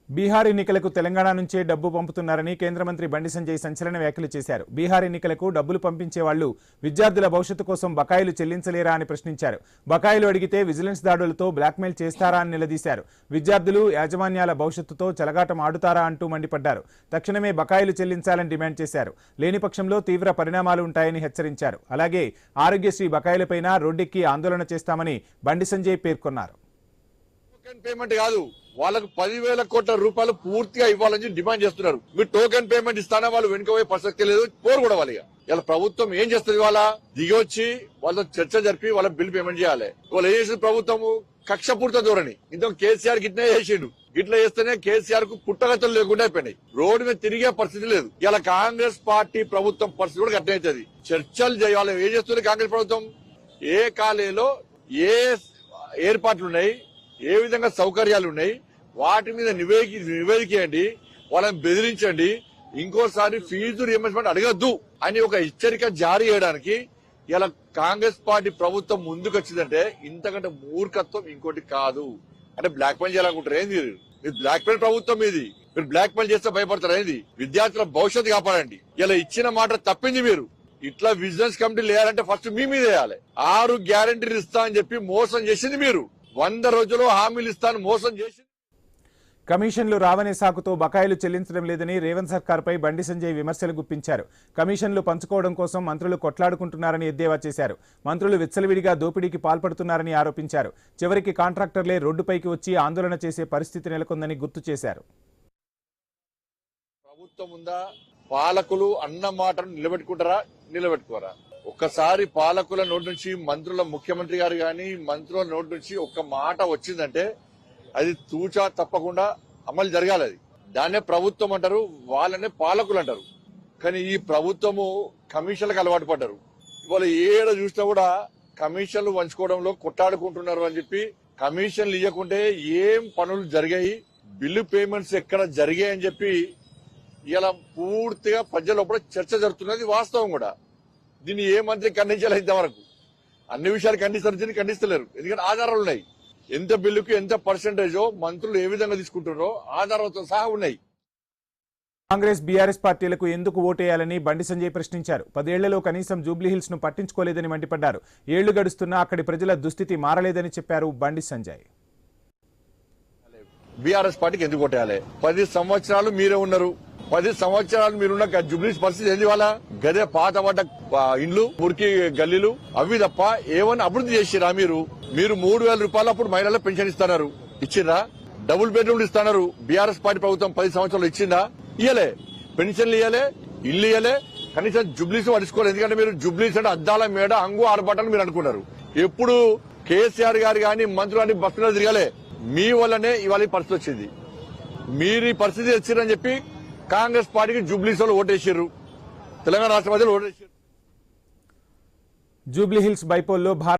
బీహార్ ఎన్నికలకు తెలంగాణ నుంచే డబ్బు పంపుతున్నారని కేంద్ర మంత్రి బండి సంజయ్ సంచలన వ్యాఖ్యలు చేశారు. బీహార్ ఎన్నికలకు డబ్బులు పంపించే వాళ్లు విద్యార్థుల భవిష్యత్తు కోసం బకాయిలు చెల్లించలేరా అని ప్రశ్నించారు. బకాయిలు అడిగితే విజిలెన్స్ దాడులతో బ్లాక్మెయిల్ చేస్తారా అని నిలదీశారు. విద్యార్థులు యాజమాన్యాల భవిష్యత్తుతో చెలగాటం ఆడుతారా అంటూ మండిపడ్డారు. తక్షణమే బకాయిలు చెల్లించాలని డిమాండ్ చేశారు. లేని పక్షంలో తీవ్ర పరిణామాలు ఉంటాయని హెచ్చరించారు. అలాగే ఆరోగ్యశ్రీ బకాయిలపైన రోడ్డెక్కి ఆందోళన చేస్తామని బండి సంజయ్ పేర్కొన్నారు. పేమెంట్ కాదు, వాళ్ళకు 10,000 కోట్ల రూపాయలు పూర్తిగా ఇవ్వాలని డిమాండ్ చేస్తున్నారు. మీరు టోకెన్ పేమెంట్ ఇస్తానా వాళ్ళు వెనుకపోయే ప్రసక్తి లేదు, పోరు కూడా వాళ్ళు. ఇలా ప్రభుత్వం ఏం చేస్తుంది, వాళ్ళ దిగొచ్చి వాళ్ళతో చర్చ జరిపి వాళ్ళ బిల్ పేమెంట్ చేయాలి. వాళ్ళు ఏం చేసిన ప్రభుత్వము కక్షపూర్త ధోరణి. ఇంత కేసీఆర్ గిట్నే చేసిండు, గిట్లా చేస్తేనే కేసీఆర్ కు పుట్టగతులు లేకుండా అయిపోయినాయి. రోడ్డు మీద తిరిగే పరిస్థితి లేదు. ఇలా కాంగ్రెస్ పార్టీ ప్రభుత్వం పరిస్థితి కూడా గట్టవుతుంది. చర్చలు చేయాలి. ఏం చేస్తుంది కాంగ్రెస్ ప్రభుత్వం? ఏ కాలేజీలో ఏ ఏర్పాట్లున్నాయి, ఏ విధంగా సౌకర్యాలు ఉన్నాయి, వాటి మీద నివేదికండి, వాళ్ళని బెదిరించండి. ఇంకోసారి ఫీజు రియంబర్స్మెంట్ అడగద్దు అని ఒక హెచ్చరిక జారీ చేయడానికి ఇలా కాంగ్రెస్ పార్టీ ప్రభుత్వం ముందుకు వచ్చిందంటే ఇంతకంటే మూర్ఖత్వం ఇంకోటి కాదు. అంటే బ్లాక్ మెయిల్ చేయాలనుకుంటారు ఏంది? మీరు బ్లాక్ మెయిల్ ప్రభుత్వం ఇది. మీరు బ్లాక్ మెయిల్ చేస్తే భయపడతారు ఏంది? విద్యార్థుల భవిష్యత్తు కాపాడండి. ఇలా ఇచ్చిన మాట తప్పింది మీరు. ఇట్లా విజిలెన్స్ కమిటీ లేయాలంటే ఫస్ట్ మీ మీద వేయాలి. 6 గ్యారంటీలు ఇస్తా అని చెప్పి మోసం చేసింది మీరు. 100 రోజులు హామీలు ఇస్తాను మోసం చేసి కమిషన్లు రావనే సాకుతో బకాయిలు చెల్లించడం లేదని రేవంత్ సర్కార్పై బండి సంజయ్ విమర్శలు గుప్పించారు. కమిషన్లు పంచుకోవడం కోసం మంత్రులు కొట్లాడుకుంటున్నారని ఎద్దేవా చేశారు. మంత్రులు విచ్చలవిడిగా దోపిడీకి పాల్పడుతున్నారని ఆరోపించారు. చివరికి కాంట్రాక్టర్లే రోడ్డుపైకి వచ్చి ఆందోళన చేసే పరిస్థితి నెలకొందని గుర్తు చేశారు. ప్రభుత్వం ఉందా? పాలకులు అన్న మాటను నిలబెట్టుకోరా? ఒక్కసారి పాలకుల నోటి నుంచి, మంత్రుల ముఖ్యమంత్రి గారు గాని మంత్రుల నోటి నుంచి ఒక్క మాట వచ్చిందంటే అది తూచా తప్పకుండా అమలు జరగాలి. అది దాన్నే ప్రభుత్వం అంటారు, వాళ్ళనే పాలకులు అంటారు. కానీ ఈ ప్రభుత్వము కమిషన్లకు అలవాటు పడ్డారు. ఇవాళ ఏడ చూసినా కూడా కమిషన్లు పంచుకోవడంలో కొట్టాడుకుంటున్నారు అని చెప్పి, కమిషన్లు ఇవ్వకుంటే ఏం పనులు జరిగాయి, బిల్లు పేమెంట్స్ ఎక్కడ జరిగాయి అని చెప్పి ఇలా పూర్తిగా ప్రజల లోపల చర్చ జరుగుతున్నది వాస్తవం కూడా. దీన్ని ఏ మంత్రి ఖండించాలి? ఇంతవరకు అన్ని విషయాలు ఖండిస్తలేరు. ఎందుకంటే ఆధారాలు ఉన్నాయి. ఎంత బిల్లుకు ఎంత పర్సెంటేజో మంత్రులు ఏ విధంగా తీసుకుంటారో ఆధారాలతో సహా ఉన్నాయి. కాంగ్రెస్ బీఆర్ఎస్ పార్టీలకు ఎందుకు ఓటేయాలని బండి సంజయ్ ప్రశ్నించారు. 10 ఏళ్లలో కనీసం జూబ్లీహిల్స్ ను పట్టించుకోలేదని మండిపడ్డారు. ఏళ్లు గడుస్తున్నా అక్కడి ప్రజల దుస్థితి మారలేదని చెప్పారు బండి సంజయ్. బీఆర్ఎస్ పార్టీకి ఎందుకు ఓటేయాలి? 10 సంవత్సరాలు మీరే ఉన్నారు. 10 సంవత్సరాలు మీరున్న జూబ్లీస్ పరిస్థితి ఏంది? వాళ్ళ గదే పాత పడ్డ ఇండ్లు, మురికి గల్లీలు, అవి తప్ప ఏమన్నా అభివృద్ధి చేసిరా? మీరు 3,000 రూపాయలు అప్పుడు మహిళలకు పెన్షన్ ఇస్తున్నారు, ఇచ్చిందా? డబుల్ బెడ్రూమ్లు ఇస్తున్నారు. బీఆర్ఎస్ పార్టీ ప్రభుత్వం 10 సంవత్సరాలు ఇచ్చిందా? ఇయ్యలే. పెన్షన్లు ఇయ్యలే, ఇల్లు ఇయ్యలే, కనీసం జూబ్లీస్ పడుచుకోలేదు. ఎందుకంటే మీరు జూబ్లీస్ అంటే అద్దాల మేడ, అంగు ఆర్భాటాలు మీరు అనుకున్నారు. ఎప్పుడు కేసీఆర్ గారు గాని మంత్రులు గాని బస్సు మీద తిరగలే. మీ వల్లనే ఇవాళ పరిస్థితి వచ్చింది. మీరు ఈ పరిస్థితి వచ్చిందని చెప్పి కాంగ్రెస్ పార్టీకి జూబ్లీస్ లో ఓటేసారు, తెలంగాణ రాష్ట్ర ప్రజలు ఓటేసారు. జూబ్లీహిల్స్ బైపోల్లో